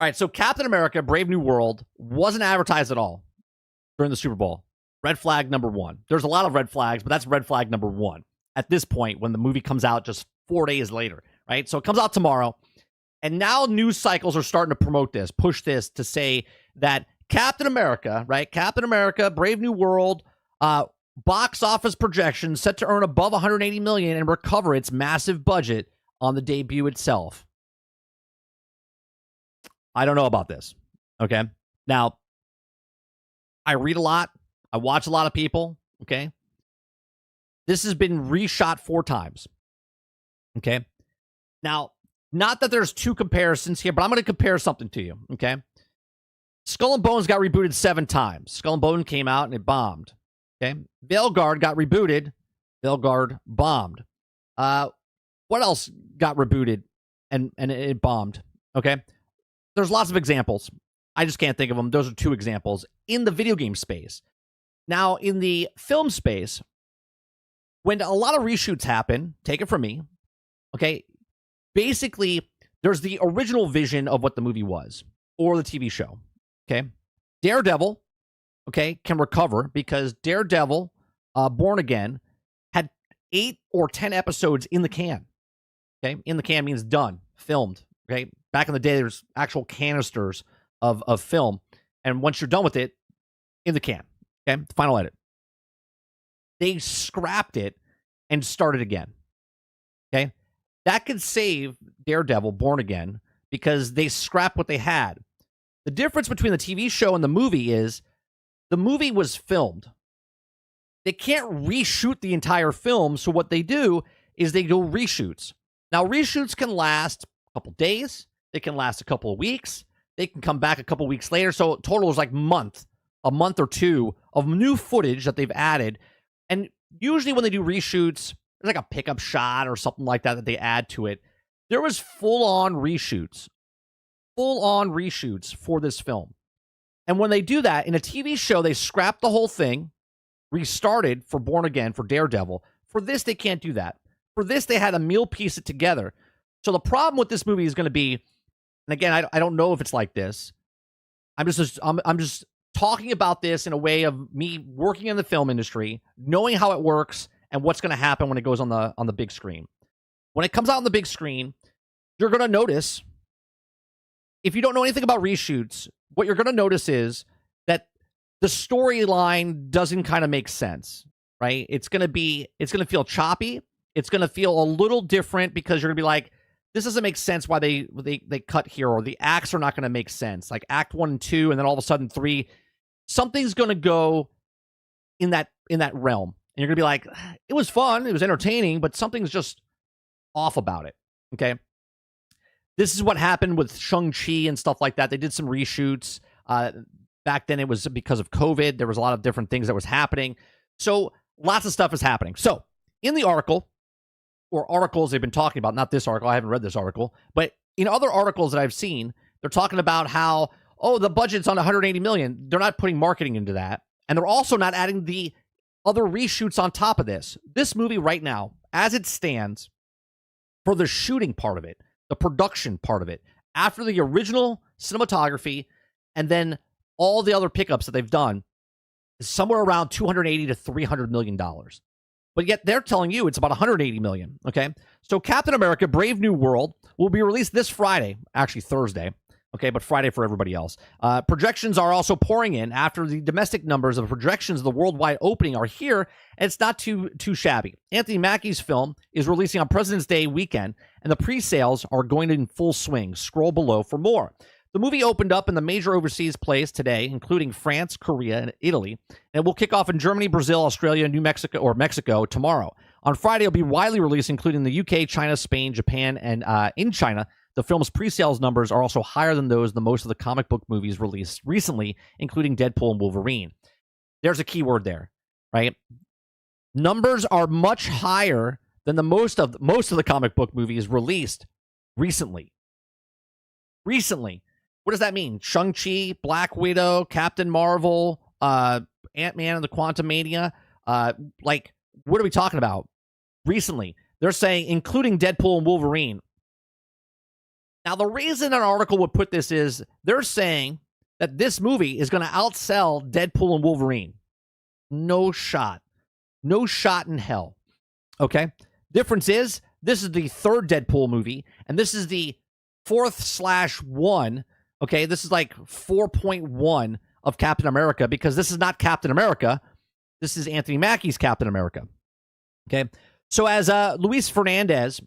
All right, so Captain America: Brave New World wasn't advertised at all during the Super Bowl. Red flag number one. There's a lot of red flags, but that's red flag number one at this point when the movie comes out just 4 days later, right? So it comes out tomorrow, and now news cycles are starting to promote this, push this to say that Captain America, right? Captain America: Brave New World, box office projections set to earn above 180 million and recover its massive budget on the debut itself. I don't know about this. Okay. Now, I read a lot. I watch a lot of people. Okay. This has been reshot 4 times. Okay. Now, not that there's 2 comparisons here, but I'm going to compare something to you. Okay. Skull and Bones got rebooted 7 times. Skull and Bones came out and it bombed. Okay. Veilguard got rebooted. Veilguard bombed. What else got rebooted and it bombed? Okay. There's lots of examples. I just can't think of them. Those are 2 examples in the video game space. Now, in the film space, when a lot of reshoots happen, take it from me, okay, basically, there's the original vision of what the movie was or the TV show, okay? Daredevil, okay, can recover because Daredevil, Born Again, had 8 or 10 episodes in the can, okay? In the can means done, filmed, okay? Back in the day, there's actual canisters of film. And once you're done with it, in the can, okay? The final edit. They scrapped it and started again, okay? That could save Daredevil, Born Again, because they scrapped what they had. The difference between the TV show and the movie is the movie was filmed. They can't reshoot the entire film, so what they do is they do reshoots. Now, reshoots can last a couple days. They can last a couple of weeks. They can come back a couple of weeks later. So total is like a month or 2 of new footage that they've added. And usually when they do reshoots, there's like a pickup shot or something like that they add to it. There was full-on reshoots for this film. And when they do that, in a TV show, they scrap the whole thing, restarted for Born Again, for Daredevil. For this, they can't do that. For this, they had to meal piece it together. So the problem with this movie is going to be, and again, I don't know if it's like this. I'm just talking about this in a way of me working in the film industry, knowing how it works and what's going to happen when it goes on the big screen. When it comes out on the big screen, you're going to notice, if you don't know anything about reshoots, what you're going to notice is that the storyline doesn't kind of make sense, right? It's going to feel choppy. It's going to feel a little different because you're going to be like, this doesn't make sense why they cut here, or the acts are not going to make sense. Like act 1 and 2, and then all of a sudden 3, something's going to go in that realm. And you're going to be like, it was fun, it was entertaining, but something's just off about it, okay? This is what happened with Shang-Chi and stuff like that. They did some reshoots. Back then it was because of COVID. There was a lot of different things that was happening. So lots of stuff is happening. So in the article, or articles they've been talking about, not this article, I haven't read this article, but in other articles that I've seen, they're talking about how, the budget's on 180 million. They're not putting marketing into that. And they're also not adding the other reshoots on top of this. This movie right now, as it stands, for the shooting part of it, the production part of it, after the original cinematography and then all the other pickups that they've done, is somewhere around $280 to $300 million. But yet they're telling you it's about 180 million, okay? So Captain America: Brave New World will be released this Friday, actually Thursday, okay, but Friday for everybody else. Projections are also pouring in after the domestic numbers of projections of the worldwide opening are here, and it's not too shabby. Anthony Mackie's film is releasing on President's Day weekend, and the pre-sales are going in full swing. Scroll below for more. The movie opened up in the major overseas plays today, including France, Korea, and Italy, and it will kick off in Germany, Brazil, Australia, Mexico tomorrow. On Friday, it'll be widely released, including the UK, China, Spain, Japan, and in China. The film's pre-sales numbers are also higher than those of most of the comic book movies released recently, including Deadpool and Wolverine. There's a key word there, right? Numbers are much higher than most of the comic book movies released recently. What does that mean? Shang-Chi, Black Widow, Captain Marvel, Ant-Man and the Quantumania. What are we talking about? Recently, they're saying including Deadpool and Wolverine. Now, the reason an article would put this is they're saying that this movie is going to outsell Deadpool and Wolverine. No shot. No shot in hell. Okay? Difference is, this is the third Deadpool movie, and this is the 4th/1. Okay? This is like 4.1 of Captain America, because this is not Captain America. This is Anthony Mackie's Captain America. Okay? So as Luis Fernandez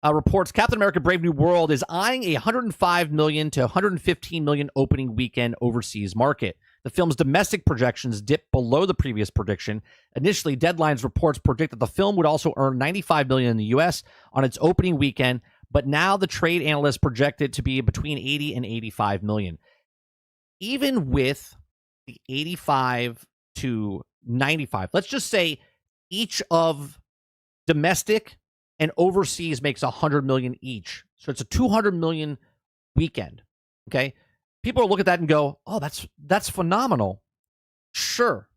reports, Captain America Brave New World is eyeing a $105 million to $115 million opening weekend overseas market. The film's domestic projections dipped below the previous prediction. Initially, Deadline's reports predict that the film would also earn $95 million in the U.S. on its opening weekend, but now the trade analysts project it to be between $80 and $85 million. Even with the 85 to 95, let's just say each of domestic and overseas makes $100 million each. So it's a $200 million weekend. Okay. People will look at that and go, oh, that's phenomenal. Sure.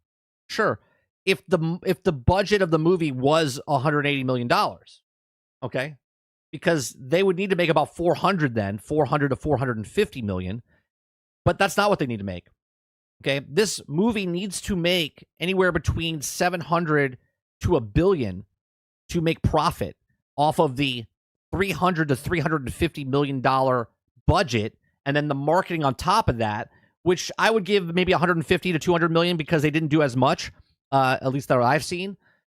If the budget of the movie was $180 million, okay, because they would need to make about 400 then, 400 to 450 million, but that's not what they need to make. Okay. This movie needs to make anywhere between 700 to $1 billion to make profit off of the $300 to $350 million budget, and then the marketing on top of that, which I would give maybe 150 to 200 million because they didn't do as much, at least that I've seen.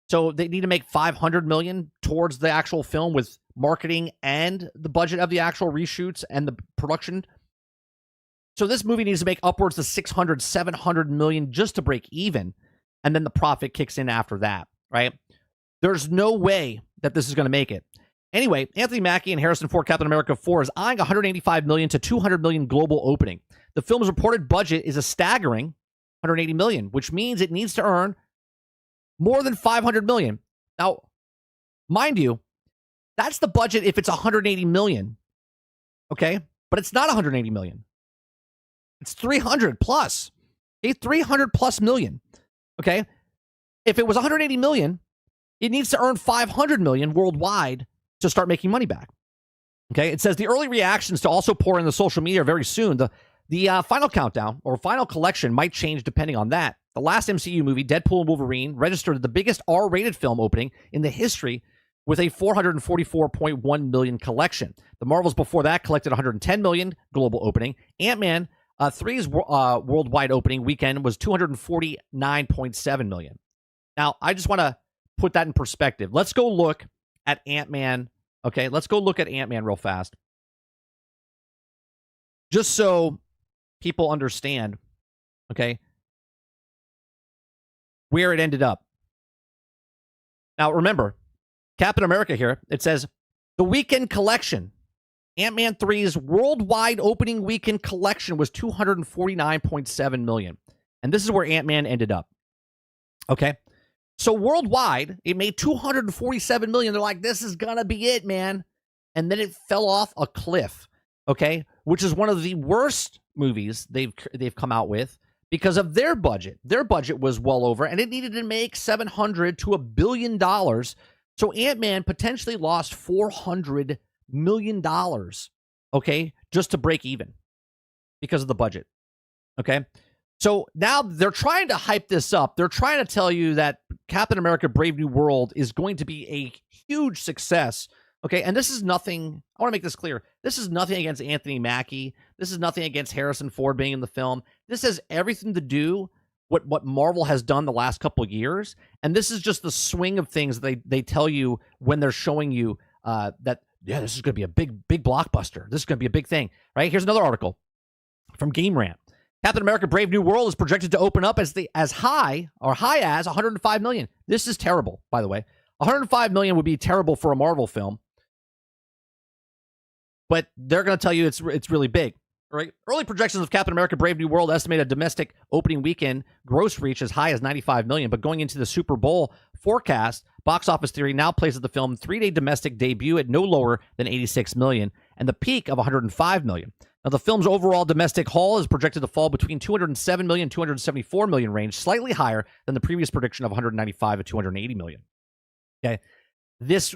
So they need to make 500 million towards the actual film with marketing and the budget of the actual reshoots and the production. So this movie needs to make upwards of 600, 700 million just to break even, and then the profit kicks in after that, right? There's no way that this is going to make it. Anyway, Anthony Mackie and Harrison Ford Captain America 4 is eyeing $185 million to $200 million global opening. The film's reported budget is a staggering $180 million, which means it needs to earn more than $500 million. Now, mind you, that's the budget if it's $180 million, okay? But it's not $180 million. It's 300 plus. Okay, 300 plus million, okay? If it was $180 million, it needs to earn $500 million worldwide to start making money back. Okay, it says the early reactions to also pour in the social media very soon. The final countdown or final collection might change depending on that. The last MCU movie, Deadpool and Wolverine, registered the biggest R-rated film opening in the history with a $444.1 million collection. The Marvels before that collected $110 million global opening. Ant-Man 3's worldwide opening weekend was $249.7 million. Now, I just want to put that in perspective. Let's go look at Ant-Man. Okay, let's go look at Ant-Man real fast. Just so people understand, okay, where it ended up. Now, remember, Captain America here, it says, the weekend collection, Ant-Man 3's worldwide opening weekend collection was $249.7 million. And this is where Ant-Man ended up. Okay? So worldwide, it made $247 million. They're like, this is gonna be it, man. And then it fell off a cliff, okay? Which is one of the worst movies they've come out with because of their budget. Their budget was well over, and it needed to make $700 to $1 billion. So Ant-Man potentially lost $400 million, okay, just to break even because of the budget, okay? So now they're trying to hype this up. They're trying to tell you that Captain America Brave New World is going to be a huge success. Okay, and this is nothing, I want to make this clear. This is nothing against Anthony Mackie. This is nothing against Harrison Ford being in the film. This has everything to do with what Marvel has done the last couple of years. And this is just the swing of things that they tell you when they're showing you that, yeah, this is going to be a big blockbuster. This is going to be a big thing, right? Here's another article from Game Rant. Captain America Brave New World is projected to open up as high as $105 million. This is terrible, by the way. $105 million would be terrible for a Marvel film, but they're going to tell you it's really big. Right? Early projections of Captain America Brave New World estimate a domestic opening weekend gross reach as high as $95 million, but going into the Super Bowl forecast, Box Office Theory now places the film 3-day domestic debut at no lower than $86 million and the peak of $105 million. Now, the film's overall domestic haul is projected to fall between $207 million and $274 million range, slightly higher than the previous prediction of $195 to $280 million. Okay, this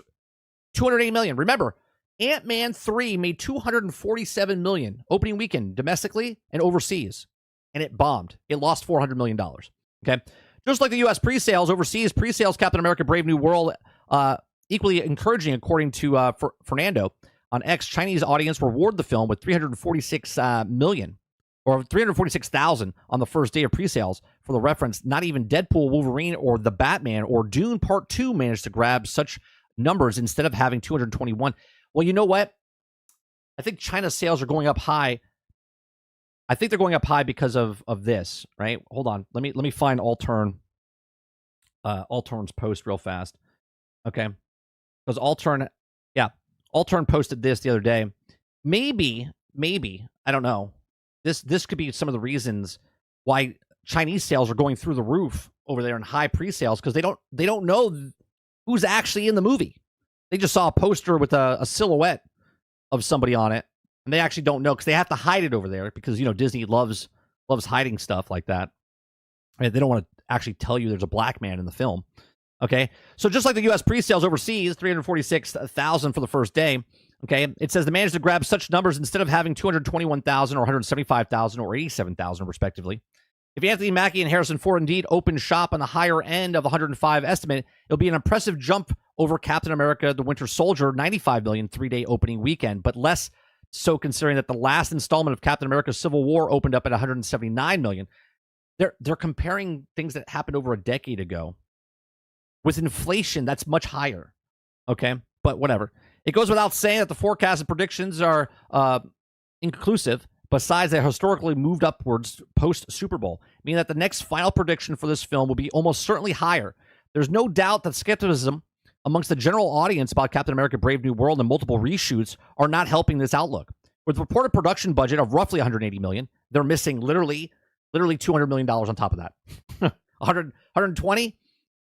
$280 million. Remember, Ant-Man 3 made $247 million opening weekend domestically and overseas, and it bombed. It lost $400 million. Okay? Just like the U.S. pre-sales, overseas pre-sales Captain America Brave New World equally encouraging, according to Fernando on X. Chinese audience rewarded the film with 346 million or 346,000 on the first day of pre-sales. For the reference, not even Deadpool, Wolverine, or The Batman or Dune Part 2 managed to grab such numbers instead of having 221. Well, you know what? I think China's sales are going up high. I think they're going up high because of this, right? Hold on. Let me find Altern's post real fast. Okay. Because Altern posted this the other day. Maybe, I don't know. This could be some of the reasons why Chinese sales are going through the roof over there in high pre-sales, because they don't know who's actually in the movie. They just saw a poster with a silhouette of somebody on it, and they actually don't know because they have to hide it over there because, you know, Disney loves hiding stuff like that. Right? They don't want to actually tell you there's a black man in the film. Okay, so just like the U.S. pre-sales overseas, 346,000 for the first day. Okay, it says they managed to grab such numbers instead of having 221,000 or 175,000 or 87,000 respectively. If Anthony Mackie and Harrison Ford indeed open shop on the higher end of the 105 estimate, it'll be an impressive jump over Captain America: The Winter Soldier, 95 million 3-day opening weekend, but less so considering that the last installment of Captain America: Civil War opened up at 179 million. They're comparing things that happened over a decade ago. With inflation, that's much higher. Okay, but whatever. It goes without saying that the forecasted predictions are inclusive. Besides, they historically moved upwards post-Super Bowl, meaning that the next final prediction for this film will be almost certainly higher. There's no doubt that skepticism amongst the general audience about Captain America Brave New World and multiple reshoots are not helping this outlook. With reported production budget of roughly $180 million, they're missing literally $200 million on top of that. 120?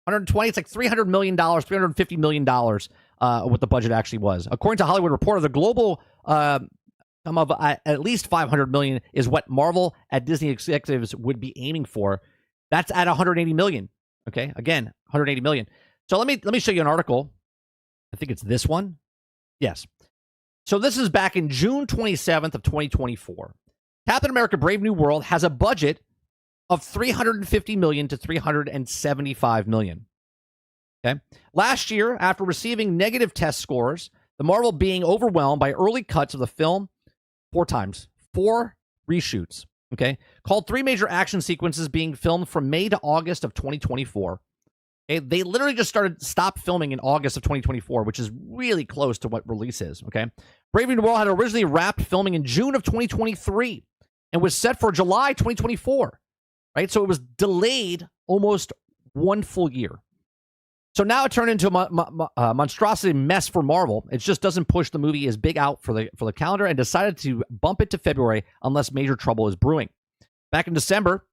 It's like $300 million, $350 million what the budget actually was. According to Hollywood Reporter, the global sum of at least $500 million is what Marvel at Disney executives would be aiming for. That's at $180 million. Okay, again, $180 million. So let me show you an article. I think it's this one. Yes. So this is back in June 27th of 2024. Captain America Brave New World has a budget of $350 million to $375 million. Okay. Last year, after receiving negative test scores, the Marvel being overwhelmed by early cuts of the film 4 times, 4 reshoots. Okay. Called 3 major action sequences being filmed from May to August of 2024. Okay. They literally just stopped filming in August of 2024, which is really close to what release is. Okay. Brave New World had originally wrapped filming in June of 2023 and was set for July 2024. Right, so it was delayed almost 1 full year. So now it turned into a monstrosity mess for Marvel. It just doesn't push the movie as big out for the calendar and decided to bump it to February unless major trouble is brewing. Back in December,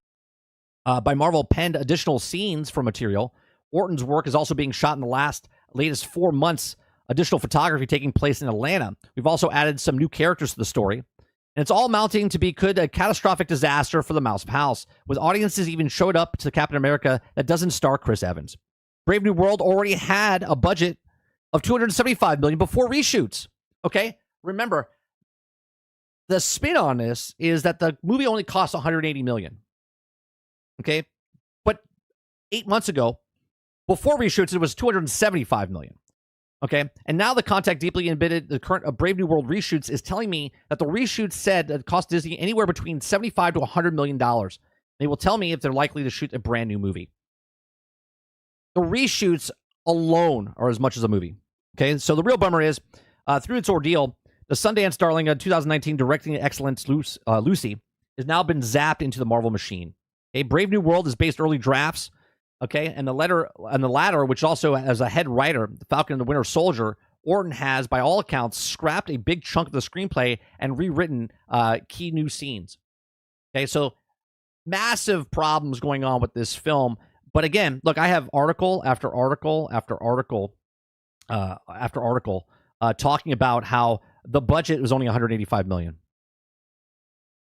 by Marvel penned additional scenes for material. Orton's work is also being shot in the latest 4 months. Additional photography taking place in Atlanta. We've also added some new characters to the story. And it's all mounting to be a catastrophic disaster for the Mouse House, with audiences even showed up to Captain America that doesn't star Chris Evans. Brave New World already had a budget of $275 million before reshoots. Okay? Remember, the spin on this is that the movie only cost $180 million. Okay? But 8 months ago, before reshoots, it was $275 million. Okay, and now the Contact deeply embedded the current Brave New World reshoots is telling me that the reshoots said that it cost Disney anywhere between $75 to $100 million. They will tell me if they're likely to shoot a brand new movie. The reshoots alone are as much as a movie. Okay, so the real bummer is, through its ordeal, the Sundance darling 2019 directing excellence Lucy has now been zapped into the Marvel machine. Okay, Brave New World is based early drafts. Okay, and the latter, which also has a head writer, the Falcon and the Winter Soldier, Orton has, by all accounts, scrapped a big chunk of the screenplay and rewritten key new scenes. Okay, so massive problems going on with this film. But again, look, I have article after article after article talking about how the budget was only $185 million.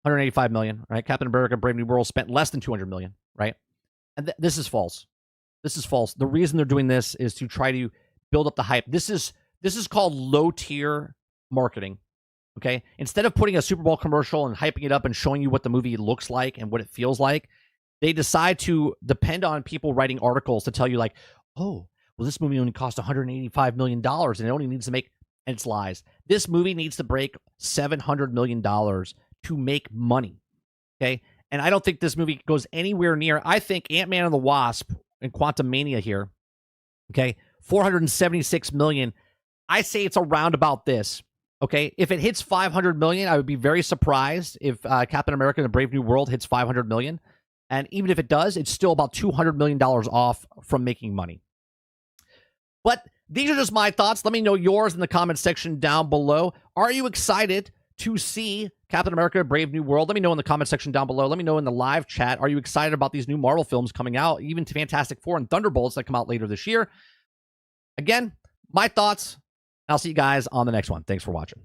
$185 million, right? Captain America Brave New World spent less than $200 million, right? And this is false. This is false. The reason they're doing this is to try to build up the hype. This is called low tier marketing. Okay. Instead of putting a Super Bowl commercial and hyping it up and showing you what the movie looks like and what it feels like, they decide to depend on people writing articles to tell you, like, oh, well, this movie only cost $185 million and it only needs to make, and it's lies. This movie needs to break $700 million to make money. Okay. And I don't think this movie goes anywhere near. I think Ant-Man and the Wasp and Quantumania here, okay, 476 million. I say it's around about this. Okay, if it hits 500 million, I would be very surprised if Captain America: The Brave New World hits 500 million. And even if it does, it's still about $200 million off from making money. But these are just my thoughts. Let me know yours in the comment section down below. Are you excited to see Captain America: Brave New World? Let me know in the comment section down below. Let me know in the live chat. Are you excited about these new Marvel films coming out, even to Fantastic Four and Thunderbolts that come out later this year? Again, my thoughts. I'll see you guys on the next one. Thanks for watching.